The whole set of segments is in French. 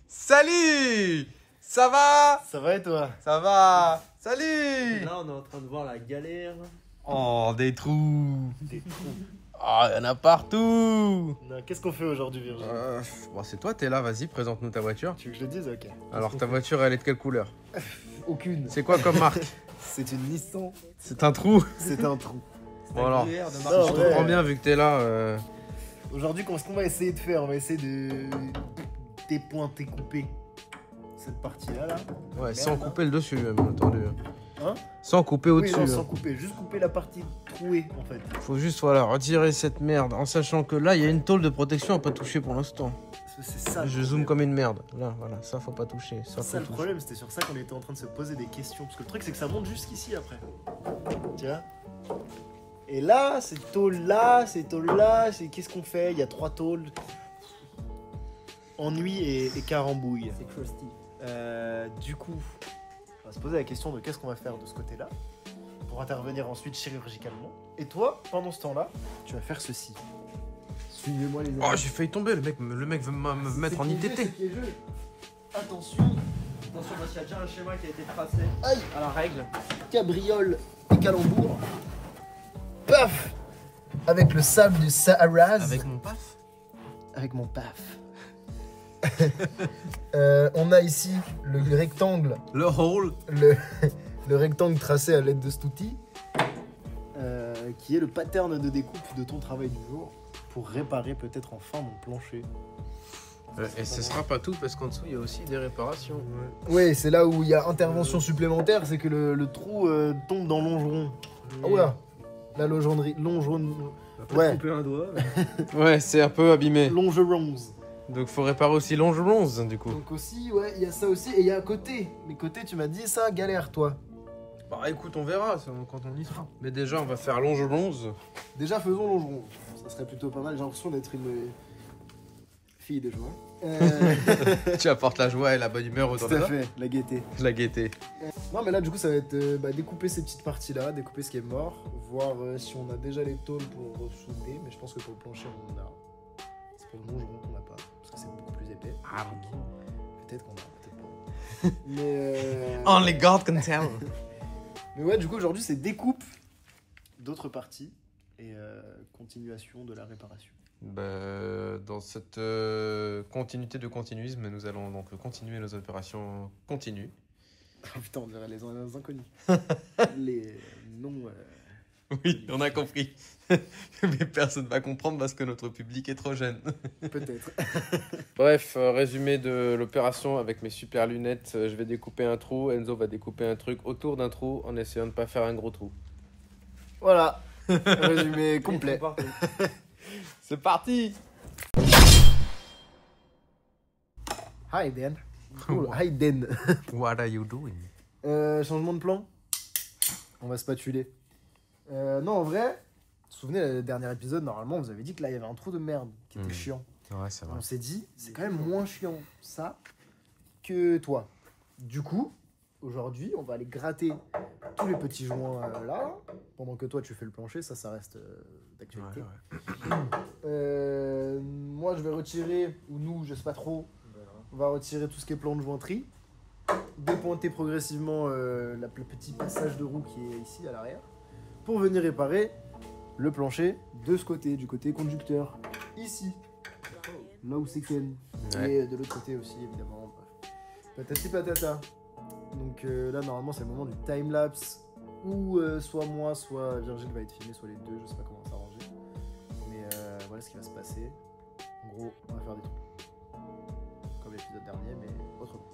Salut! Ça va? Ça va et toi? Ça va? Salut! Là, on est en train de voir la galère. Oh, des trous! Des trous. Oh, il y en a partout! Qu'est-ce qu'on fait aujourd'hui, Virginie? Bon, c'est toi, t'es là, vas-y, présente-nous ta voiture. Tu veux que je le dise? Ok. Alors, ta voiture, elle est de quelle couleur? Aucune. C'est quoi comme marque? C'est une Nissan. C'est un trou? C'est un trou. Bon, alors, De Non, je ouais. comprends bien, vu que t'es là. Aujourd'hui, ce qu'on va essayer de faire, on va essayer de dépointer, couper cette partie-là. Là. Ouais, Merde, sans hein. couper le dessus, bien entendu. Hein? Sans couper Oui, au-dessus. non, sans couper. Juste couper la partie trouée, en fait. Faut juste, voilà, retirer cette merde, en sachant que là, il y a une tôle de protection à pas toucher pour l'instant. C'est ça. Je zoome comme une merde. Là, voilà, ça faut pas toucher. Ça, C'est faut ça le toucher. problème, c'était sur ça qu'on était en train de se poser des questions. Parce que le truc, c'est que ça monte jusqu'ici après. Tu vois? Et là, cette tôle-là, c'est qu'est-ce qu'on fait? Il y a 3 tôles. Ennui et carambouille. C'est crusty. Du coup, on va se poser la question de qu'est-ce qu'on va faire de ce côté-là pour intervenir ensuite chirurgicalement. Et toi, pendant ce temps-là, tu vas faire ceci. Suivez-moi les amis. Oh, j'ai failli tomber, le mec veut me mettre en ITT. Attention, Attention, parce qu'il y a déjà un schéma qui a été tracé aïe, à la règle. cabriole et calembour. Paf! Avec le sable du Sahara. Avec mon paf. Avec mon paf. On a ici le rectangle, Le hole. le rectangle tracé à l'aide de cet outil, qui est le pattern de découpe de ton travail du jour pour réparer peut-être enfin mon plancher. Et ce sera pas tout, parce qu'en dessous, il y a aussi des réparations. Oui, c'est là où il y a intervention supplémentaire, c'est que le trou tombe dans longeron. Ah oula, la longeronnerie, ouais, Couper un doigt. Ouais, c'est un peu abîmé. longerons. Donc faut réparer aussi longerons, du coup. Donc aussi, ouais, il y a ça aussi, et il y a à côté. Mais côté, tu m'as dit ça, galère, toi. Bah écoute, on verra quand on y sera. Mais déjà, on va faire longerons. Déjà, faisons longeron. Ça serait plutôt pas mal, j'ai l'impression d'être une fille de joie. Tu apportes la joie et la bonne humeur autour Tout de à toi. fait, la gaieté. La gaieté. Non, mais là, du coup, ça va être découper ces petites parties-là, découper ce qui est mort, voir si on a déjà les tôles pour ressouder, mais je pense que pour le plancher, on en a. C'est pour le longeron qu'on n'a pas, parce que c'est beaucoup plus épais. Ah, Peut-être qu'on a, peut-être pas. Mais, Only God can tell. mais ouais, du coup, aujourd'hui, c'est découpe d'autres parties et continuation de la réparation. Dans cette continuité de continuisme, nous allons donc continuer nos opérations continues. Oh putain, on dirait les inconnus. Les noms. Oui, on a compris. Mais personne va comprendre parce que notre public est trop jeune. Peut-être. Bref, résumé de l'opération avec mes super lunettes. Je vais découper un trou, Enzo va découper un truc autour d'un trou en essayant de ne pas faire un gros trou. Voilà. Résumé complet. C'est parti! Hi Dan. Cool. Hi Dan. What are you doing? Changement de plan. On va spatuler. Non, en vrai, vous vous souvenez, le dernier épisode, normalement, vous avez dit que là, il y avait un trou de merde qui était chiant. Ouais, c'est On s'est dit, c'est quand même moins chiant ça que toi. Du coup, aujourd'hui, on va aller gratter tous les petits joints là, pendant que toi, tu fais le plancher. Ça reste d'actualité. Moi, je vais retirer, ou nous, je sais pas trop, on va retirer tout ce qui est plan de jointerie, dépointer progressivement le petit passage de roue qui est ici à l'arrière, pour venir réparer le plancher de ce côté, du côté conducteur, ici, là où c'est Ken, Ouais. et de l'autre côté aussi, évidemment. Bref. Patati patata. Donc là, normalement, c'est le moment du time-lapse, où soit moi, soit Virgile va être filmé, soit les deux, je sais pas comment s'arranger. Mais voilà ce qui va se passer. En gros, on va faire des trucs. Comme l'épisode dernier, mais autrement.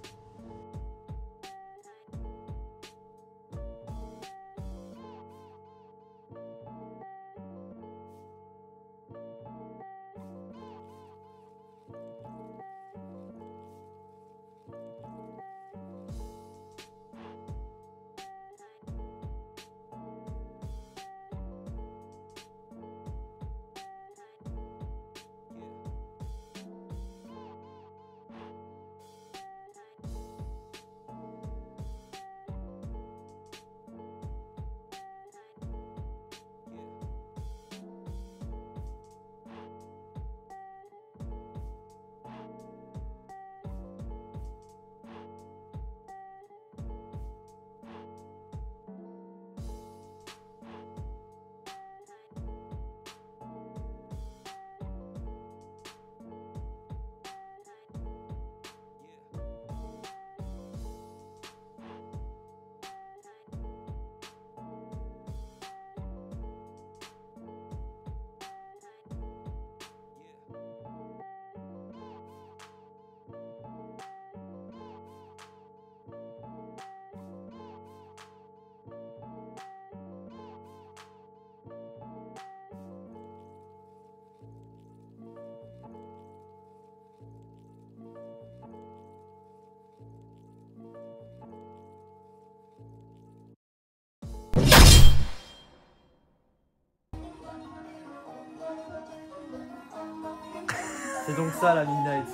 C'est donc ça la Midnight.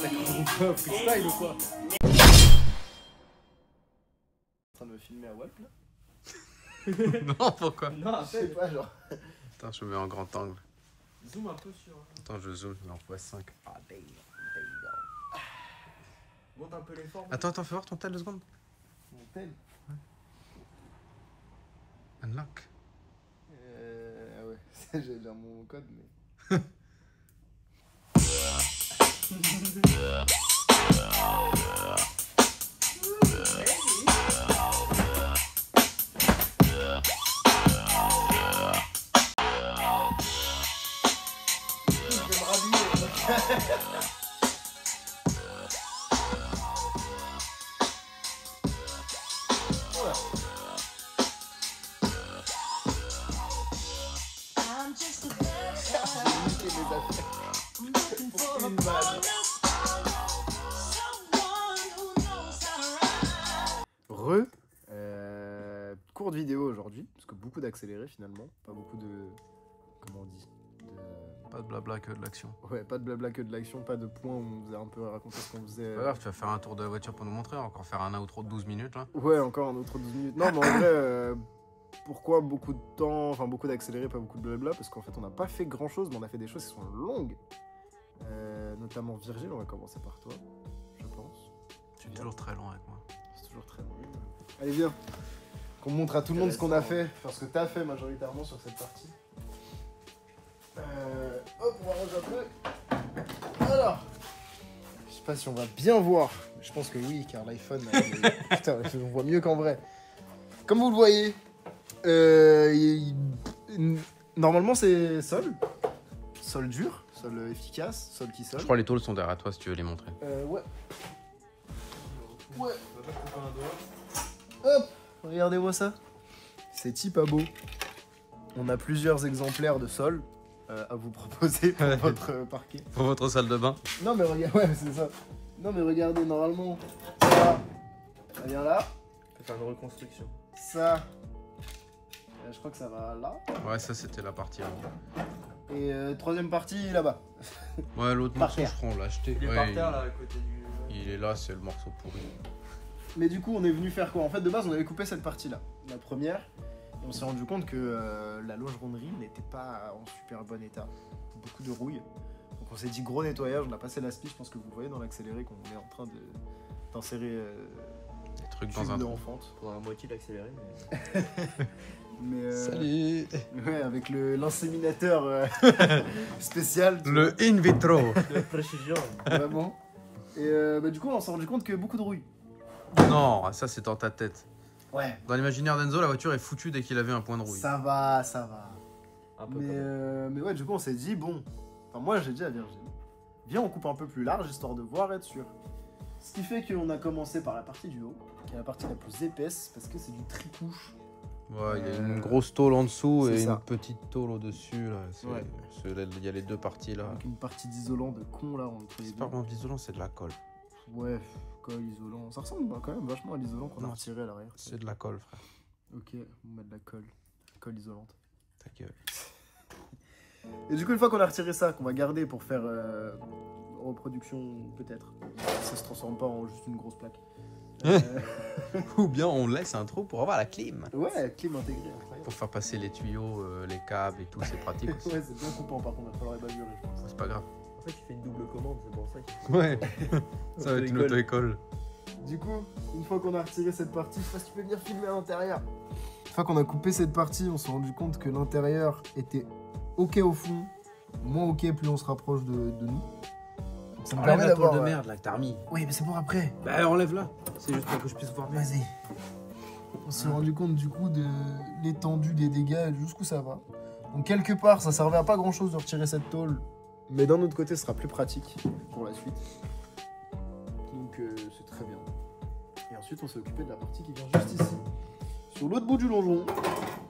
D'accord, freestyle ou quoi? En train de me filmer à Walp là? Non, pourquoi? Non, Je sais pas, genre. Attends, je me mets en grand angle. zoom un peu sur. Attends, je zoome, il en faut 5. Ah, damn. Monte un peu les formes. Attends, fais voir ton tel 2 secondes. Mon tel. Unlock. Ah ouais, j'allais dire mon code, mais. Courte vidéo aujourd'hui, parce que beaucoup d'accéléré finalement, pas beaucoup de... Comment on dit Pas de blabla que de l'action. Ouais, pas de blabla que de l'action, pas de points où on vous a un peu raconté ce qu'on faisait. Pas grave, tu vas faire un tour de la voiture pour nous montrer, encore faire un outro de 12 minutes là. Ouais, encore un autre 12 minutes. Non, mais en vrai, pourquoi beaucoup de temps, enfin beaucoup d'accéléré, pas beaucoup de blabla? Parce qu'en fait, on n'a pas fait grand chose, mais on a fait des choses qui sont longues. Notamment Virgile, on va commencer par toi, je pense. Tu es toujours très long avec moi. C'est toujours très long. Allez, viens, qu'on montre à tout le monde ce qu'on a fait, enfin ce que t'as fait majoritairement sur cette partie. Hop, on va ranger un peu. Alors, je sais pas si on va bien voir, mais je pense que oui, car l'iPhone, putain, on voit mieux qu'en vrai. Comme vous le voyez, normalement c'est sol dur, sol efficace, sol qui sol. Je crois que les tôles sont derrière toi si tu veux les montrer. Ouais. Ouais. Hop, regardez-moi ça. C'est type à beau. On a plusieurs exemplaires de sol à vous proposer pour votre parquet. Pour votre salle de bain. Non mais regarde, ouais c'est ça. Non mais regardez, normalement, ça vient là. Faut faire une reconstruction. Ça, je crois que ça va là. Ouais, ça c'était la partie avant. Et troisième partie là-bas. Ouais, l'autre Par morceau, terre. je crois, on l'a acheté. Il est Ouais, par terre là à côté du. Il est là, c'est le morceau pourri. Mais du coup, on est venu faire quoi? En fait, de base, on avait coupé cette partie-là, la première, et on s'est rendu compte que la longeronnerie n'était pas en super bon état. Beaucoup de rouille. Donc on s'est dit gros nettoyage, on a passé la spie, je pense que vous voyez dans l'accéléré qu'on est en train d'insérer Des trucs dans un de trou. enfante. Pour la moitié d'accélérer. Mais Salut. ouais, avec l'inséminateur spécial. tu Le in vitro. De précision. vois, vraiment. Et du coup, on s'est rendu compte que beaucoup de rouille. Non, ça c'est dans ta tête. Ouais. Dans l'imaginaire d'Enzo, la voiture est foutue dès qu'il avait un point de rouille. Ça va, ça va. Un peu. quand même. Mais ouais, du coup, on s'est dit, bon. Enfin, moi, j'ai dit à Virgile, viens, on coupe un peu plus large histoire de voir, être sûr. Ce qui fait qu'on a commencé par la partie du haut, qui est la partie la plus épaisse, parce que c'est du tricouche. Ouais, il y a une grosse tôle en dessous c'est et ça. une petite tôle au-dessus. Là. Ouais. Il y a les deux parties là. Avec une partie d'isolant de con là entre les C'est deux. pas vraiment d'isolant, c'est de la colle. Ouais, colle, isolant. Ça ressemble quand même vachement à l'isolant qu'on a Non. retiré à l'arrière. C'est de la colle, frère. Ok, on met de la colle. Colle isolante. Ta gueule. Et du coup, une fois qu'on a retiré ça, qu'on va garder pour faire reproduction, peut-être, ça se transforme pas en juste une grosse plaque. Ou bien on laisse un trou pour avoir la clim. Ouais, clim intégré, incroyable. Pour faire passer les tuyaux, les câbles et tout, c'est pratique aussi. Ouais, c'est bien coupant par contre, il va falloir évaluer, je pense. C'est pas grave. En fait, tu fais une double commande, c'est pour ça qu'il Ouais. Ça va être une auto-école. Du coup, une fois qu'on a retiré cette partie, je sais pas si tu peux venir filmer à l'intérieur. Une fois qu'on a coupé cette partie, on s'est rendu compte que l'intérieur était ok au fond, moins ok plus on se rapproche de nous. Donc ça me permet d'avoir, là que t'as remis. Oui, mais c'est pour après. Bah enlève-la. C'est juste pour que je puisse voir bien. Vas-y. On s'est rendu compte du coup de l'étendue des dégâts et jusqu'où ça va. Donc quelque part, ça servait à pas grand chose de retirer cette tôle, mais d'un autre côté, ce sera plus pratique pour la suite. Donc c'est très bien. Et ensuite, on s'est occupé de la partie qui vient juste ici, sur l'autre bout du longeron.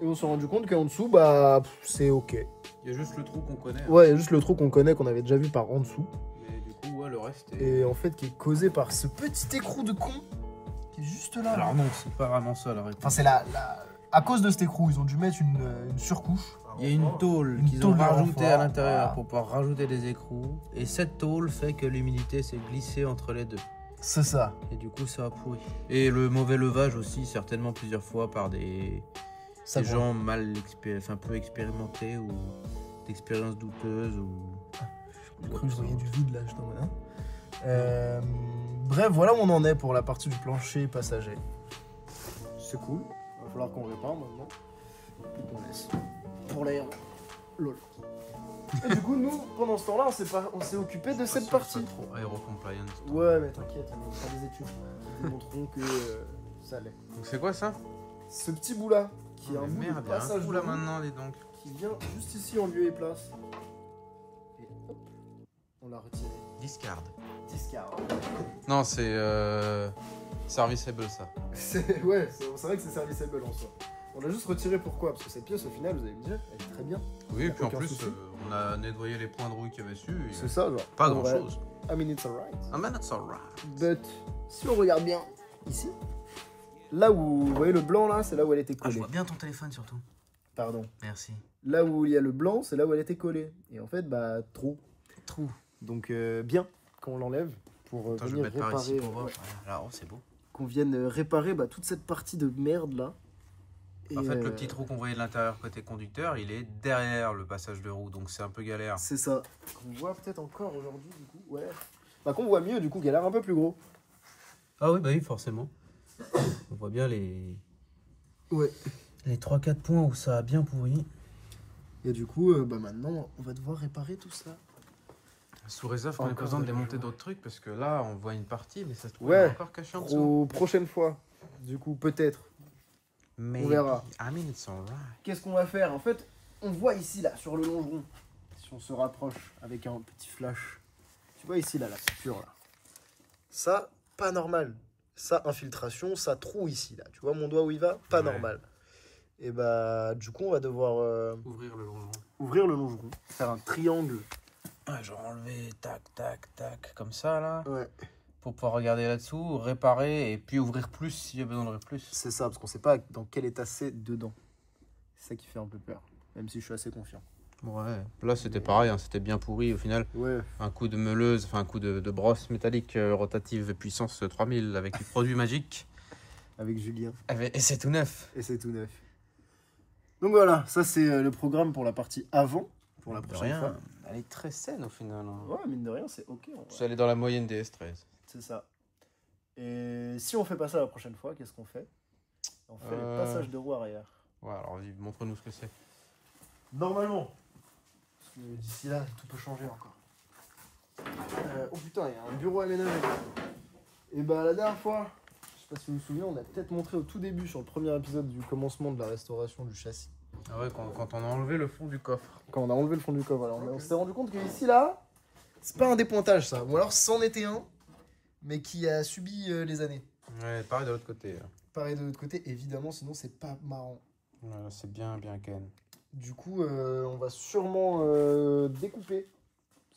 Et on s'est rendu compte qu'en dessous, bah, c'est ok. Il y a juste le trou qu'on connaît. Ouais, il y a juste le trou qu'on connaît, qu'on avait déjà vu par en dessous. Mais du coup, ouais, le reste est... Et en fait, qui est causé par ce petit écrou de con qui est juste là. Alors non, c'est pas vraiment ça la réponse. Enfin, c'est à cause de cet écrou, ils ont dû mettre une surcouche. Il y a une tôle Une qu'ils tôle ont de rajoutée renfort, à l'intérieur voilà. pour pouvoir rajouter des écrous. Et cette tôle fait que l'humidité s'est glissée entre les deux. C'est ça. Et du coup, ça a pourri. Et le mauvais levage aussi, certainement plusieurs fois par des Ça gens peu expérimentés ou d'expériences douteuses. Ou... J'ai cru que je voyais du vide là, juste en mode, hein. Bref, voilà où on en est pour la partie du plancher passager. C'est cool. Il va falloir qu'on répare maintenant. Et qu'on laisse. Pour l'aéro. Lol. Et du coup, nous, pendant ce temps-là, on s'est occupé de cette partie. Trop aéro-compliant. Ouais, mais t'inquiète, on fera des études. Nous montrerons que ça allait. Donc c'est quoi ça? Ce petit bout là, qui est un Mais bout merde, de il y a un passage trou de là roue, maintenant, dis donc. qui vient juste ici en lieu et place. Et hop, on l'a retiré. Discard. Discard. Non, c'est serviceable ça. Ouais, c'est vrai que c'est serviceable en soi. On l'a juste retiré pourquoi? Parce que cette pièce au final, vous allez me dire, elle est très bien. Oui, et puis en Aucun plus, souci. on a nettoyé les points de rouille qu'il y avait dessus. et C'est ça, genre. Pas en grand vrai. chose. I mean, it's alright. Ah, man, that's alright. But, si on regarde bien, ici, là où, vous voyez le blanc là, c'est là où elle était Ah, je collée. vois bien ton téléphone surtout. Pardon. Merci. Là où il y a le blanc, c'est là où elle était collée. Et en fait, bah, trop. Trou. Donc, bien qu'on l'enlève pour Attends, je venir vais mettre par réparer. ici pour voir. ouais, Là, oh, c'est beau. qu'on vienne réparer bah, toute cette partie de merde là. En Et, fait, le petit trou qu'on voyait de l'intérieur côté conducteur, il est derrière le passage de roue, donc c'est un peu galère. c'est ça. Qu'on voit peut-être encore aujourd'hui, du coup. Ouais. Bah, qu'on voit mieux, du coup, qui a l'air un peu plus gros. Ah oui, bah oui, forcément. On voit bien les Ouais. 3-4 points où ça a bien pourri. Et du coup, bah, maintenant, on va devoir réparer tout ça. Sous réserve qu'on ait Encore besoin de de démonter l'argent. d'autres trucs, parce que là, on voit une partie, mais ça se trouve Ouais. encore caché en dessous. Aux prochaines fois. Du coup, peut-être. Mais On verra. I mean, it's alright. Qu'est-ce qu'on va faire? En fait, on voit ici, là, sur le longeron. Si on se rapproche avec un petit flash. Tu vois ici, là, la suture, là. Ça, pas normal. Ça, infiltration, ça, trou ici, là. Tu vois mon doigt où il va? Pas Ouais. normal. Et bah, du coup, on va devoir Ouvrir le longeron. ouvrir le longeron. Faire un triangle. Ouais, genre enlever, tac, tac, tac, comme ça, là. Ouais. Pour pouvoir regarder là-dessous, réparer, et puis ouvrir plus s'il y a besoin d'ouvrir plus. C'est ça, parce qu'on sait pas dans quel état c'est dedans. C'est ça qui fait un peu peur. Même si je suis assez confiant. Ouais, là c'était pareil, hein, c'était bien pourri au final. Ouais. Un coup de meuleuse, enfin un coup de brosse métallique rotative puissance 3000 avec du produit magique. Avec Julien. Et c'est tout neuf. Et c'est tout neuf. Donc voilà, ça c'est le programme pour la partie avant. Pour la De prochaine rien, fois. elle est très saine au final. hein. Ouais, mine de rien, c'est ok. en vrai. C'est allé dans la moyenne des S13. C'est ça. Et si on fait pas ça la prochaine fois, qu'est-ce qu'on fait? On fait le Euh. passage de roue arrière. Ouais, alors vas-y, montre-nous ce que c'est. Normalement. Parce que d'ici là, tout peut changer encore. Oh putain, il y a un bureau aménagé. Et bah la dernière fois, je sais pas si vous vous souvenez, on a peut-être montré au tout début sur le premier épisode du commencement de la restauration du châssis. Ah ouais, quand on a enlevé le fond du coffre. Quand on a enlevé le fond du coffre, alors on s'est rendu compte que ici là, c'est pas un dépointage ça. Ou alors c'en était un, mais qui a subi les années. Ouais, pareil de l'autre côté. là. Pareil de l'autre côté, évidemment, sinon c'est pas marrant. Ouais, c'est bien ken. Du coup, on va sûrement découper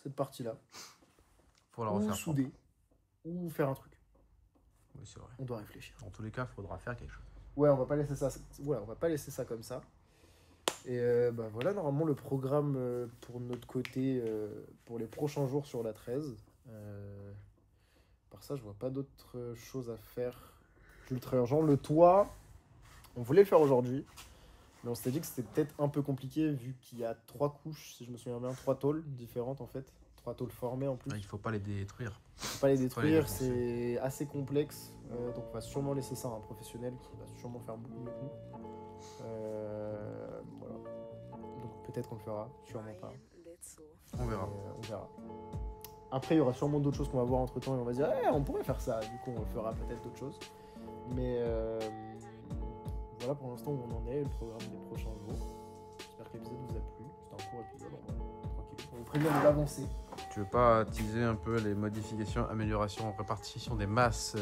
cette partie-là. Faut la Ou refaire. souder. Ou faire un truc. Oui, c'est vrai. On doit réfléchir. Dans tous les cas, il faudra faire quelque chose. Ouais, on va pas laisser ça. Ouais, on va pas laisser ça comme ça. Et bah voilà, normalement le programme pour notre côté pour les prochains jours sur la 13. Par ça, je vois pas d'autres choses à faire ultra urgent. Le toit, on voulait le faire aujourd'hui, mais on s'était dit que c'était peut-être un peu compliqué vu qu'il y a 3 couches, si je me souviens bien, 3 tôles différentes en fait. 3 tôles formées en plus. Il faut pas les détruire. Faut pas les détruire, défoncer. c'est assez complexe. Donc on va sûrement laisser ça à un professionnel qui va sûrement faire beaucoup mieux que nous. Voilà. Donc peut-être qu'on le fera, sûrement pas. On verra. On verra. Après, il y aura sûrement d'autres choses qu'on va voir entre temps et on va se dire, on pourrait faire ça. Du coup, on fera peut-être d'autres choses. Mais voilà pour l'instant où on en est, le programme des prochains jours. J'espère que l'épisode vous a plu. C'était un court épisode, en vrai. Tranquille. On vous prévient de l'avancer. Tu veux pas teaser un peu les modifications, améliorations, répartition des masses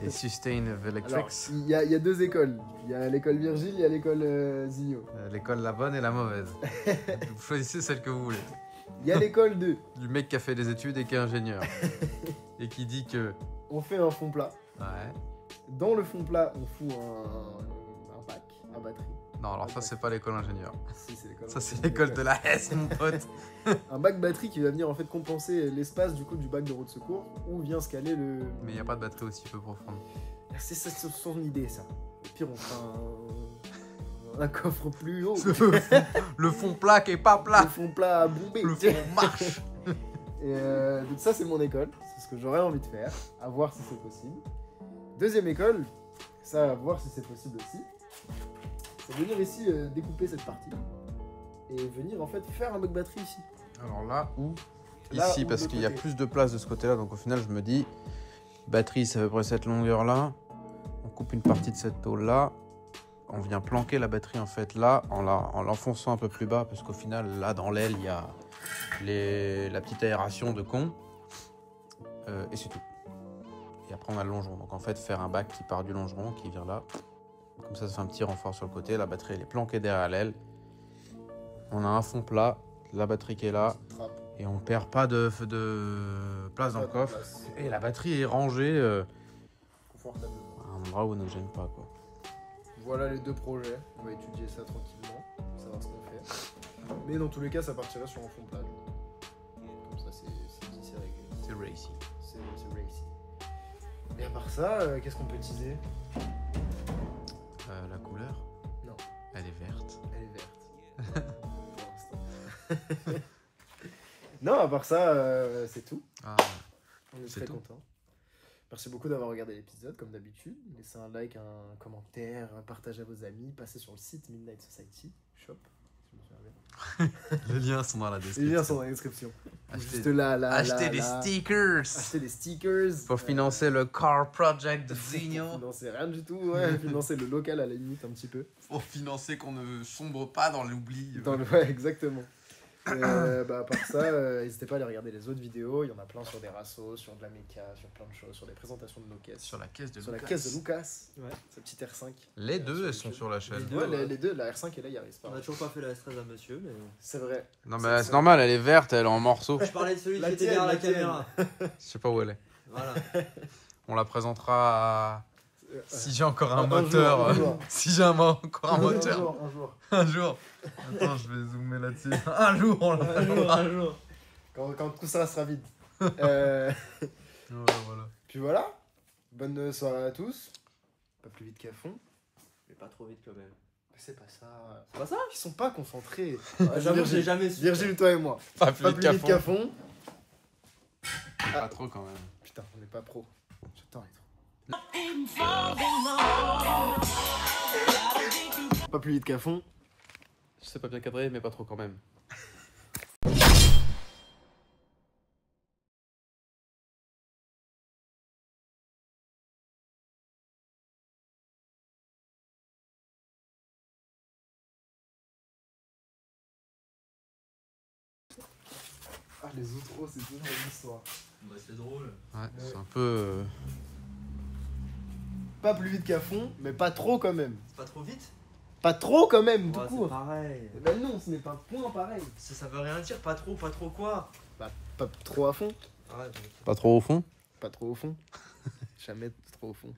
et sustain of Alors, electrics? il y a 2 écoles. Il y a l'école Virgile, il y a l'école Zio. L'école la bonne et la mauvaise. Vous choisissez celle que vous voulez. Il y a l'école 2. Du mec qui a fait des études et qui est ingénieur. Et qui dit que... On fait un fond plat. Ouais. Dans le fond plat, on fout un bac à batterie. Non, alors ça, c'est pas l'école ingénieur. Si, c'est l'école. Ça, c'est l'école de la S, mon pote. Un bac batterie qui va venir en fait compenser l'espace du coup du bac de roue de secours où vient se caler le. Mais il n'y a pas de batterie aussi peu profonde. C'est son idée ça. Au pire, on fera un coffre plus haut. Le fond plat qui est pas Le plat. fond plat à bomber. Le fond marche. Et donc ça c'est mon école, c'est ce que j'aurais envie de faire, à voir si c'est possible. Deuxième école, ça à voir si c'est possible aussi, c'est venir ici découper cette partie et venir en fait faire un bac batterie ici. Alors là où Là Ici, où parce de qu'il y a côté. plus de place de ce côté-là, donc au final, je me dis, batterie, c'est à peu près cette longueur-là. On coupe une partie de cette tôle-là. On vient planquer la batterie en fait là, en l'enfonçant un peu plus bas, parce qu'au final, là, dans l'aile, il y a la petite aération de con. Et c'est tout. Et après, on a le longeron. Donc en fait, faire un bac qui part du longeron, qui vient là. Comme ça fait un petit renfort sur le côté. La batterie, elle est planquée derrière l'aile. On a un fond plat, la batterie qui est là. Trappe. Et on perd pas de place dans le coffre. Et la batterie est rangée Confortablement. à un endroit où elle ne gêne pas, quoi. Voilà les deux projets, on va étudier ça tranquillement, savoir ce qu'on fait. Mais dans tous les cas, ça partirait sur un fond plat. Comme ça, c'est dit, c'est réglé. C'est racy. C'est racy. Et à part ça, qu'est-ce qu'on peut teaser? La couleur Non. Elle est verte. Elle est verte. Pour l'instant. Non, à part ça, c'est tout. Ah, On est C'est très tout. contents. Merci beaucoup d'avoir regardé l'épisode, comme d'habitude. Laissez un like, un commentaire, un partage à vos amis. Passez sur le site Midnight Society Shop. Si je me souviens bien. les liens sont dans la Les description. liens sont dans la description. Achetez- Juste là, Achetez des stickers Acheter des stickers. pour financer le car project de Pour Zigno. financer rien du tout, ouais. Financer le local à la limite un petit peu. Pour financer qu'on ne sombre pas dans l'oubli. Ouais, exactement. À part ça, n'hésitez pas à aller regarder les autres vidéos. Il y en a plein sur des rassos, sur de la méca, sur plein de choses, sur des présentations de nos caisses. Sur la caisse de Sur Lucas. la caisse de Lucas, Ouais. sa petite R5. Les deux, elles sont sur la chaîne. Les deux. Ouais, ouais. les deux, la R5 et la Yaris. On pardon. a toujours pas fait la S13 à monsieur, mais. C'est vrai. Non mais c'est normal, elle est verte, elle est en morceaux. Je parlais de celui La qui était tienne, derrière la la tienne. caméra. Je sais pas où elle est. Voilà. On la présentera si j'ai encore un Un moteur. jour, un jour. Si j'ai encore un moteur. Un jour. Un jour. Attends, je vais zoomer là-dessus. Un jour, on la présentera. Un jour. Quand tout ça sera vide. Voilà, voilà. Puis voilà. Bonne soirée à tous. Pas plus vite qu'à fond. Mais pas trop vite quand même. Mais c'est pas ça. C'est pas ça? Ils sont pas concentrés. J'avoue que j'ai jamais su. Virgile, toi et moi. Pas Pas plus vite qu'à fond. Pas trop quand même. Putain, on n'est pas pro. J'attends les Pas plus vite qu'à fond. Je sais pas bien cadrer, mais pas trop quand même. Ah, les outros, c'est toujours une histoire. Bah, c'est drôle. Ouais, c'est un peu. Pas plus vite qu'à fond, mais pas trop quand même. C'est pas trop vite? Pas trop quand même, tout Ouais, c'est court. pareil. Eh ben non, ce n'est pas point pareil. Ça veut rien dire, pas trop quoi? Pas trop à fond. Ouais, Pas trop au fond. Pas trop au fond. Jamais trop au fond.